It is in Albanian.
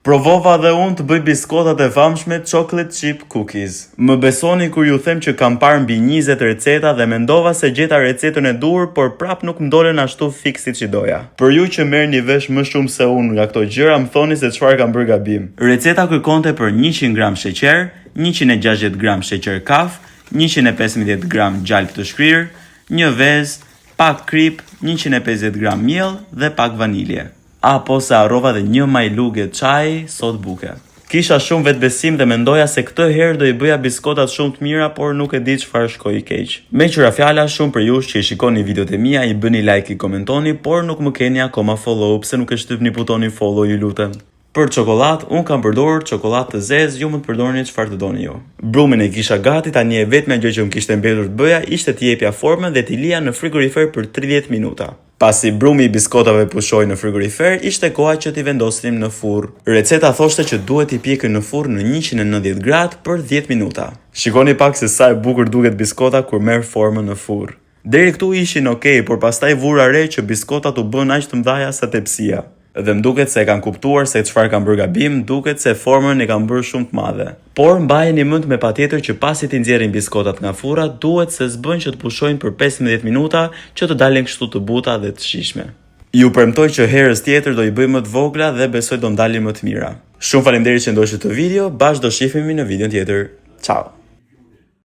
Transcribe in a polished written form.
Provova dhe unë të bëj biskotat e famshme chocolate chip cookies. Më besoni kur ju them që kam parë mbi 20 receta dhe mendova se gjeta recetën e dur, por prap nuk më dolen ashtu fiksit që doja. Për ju që merrni vesh më shumë se unë nga këto gjëra, më thoni se çfarë kam bërë gabim. Receta kërkonte për 100 gram sheqer, 160 gram sheqer kaf, 115 gram gjalp të shkrirë, një vezë, pak krip, 150 gram miell dhe pak vanilje. Po se harrova dhe një majluge çaji sot buke. Kisha shumë vetbesim dhe mendoja se këtë herë do I bëja biskotat shumë të mira, por nuk e di çfarë shkoi keq. Me qëra fjala, shumë për ju që I shikoni videot e mia, I bëni like, I komentoni, por nuk më keni akoma follow, pse nuk e shtypni butonin follow, ju lutem. Për çokoladë, unë kam përdorur çokoladë të zezë, ju mund të përdorni çfarë të doni ju. Brumin e kisha gati, tani e vetmja gjë që më kishte mbetur të bëja ishte t'i jepja formën dhe t'i lija në frigorifer për 30 minuta. Pasi brumi I biskotave pushoi në frigorifer, ishte koha që t'i vendosnim në furr. Receta thoshte që duhet t'i pjekën në furr në 190 gradë për 10 minuta. Shikoni pak se sa e bukur duket biskota kur merr formën në furr. Deri këtu ishin okay, por pastaj vura re që biskotat u bën aq të mëdha sa tepsia. Dhe më duket se e kam kuptuar se çfarë kam bërë gabim, duket se formën e kam bërë shumë të madhe. Por mbajeni mend me patjetër që pasi t'i nxjerrin biskotat nga furra, duhet se s'bën që të pushojnë për 15 minuta që të dalen kështu të buta dhe të shijshme. Ju premtoj që herës tjetër do I bëj më të vogla dhe besoj do ndalin më të mira. Shumë faleminderit që ndoqët këtë video, bashkë do shihemi në videon tjetër. Ciao.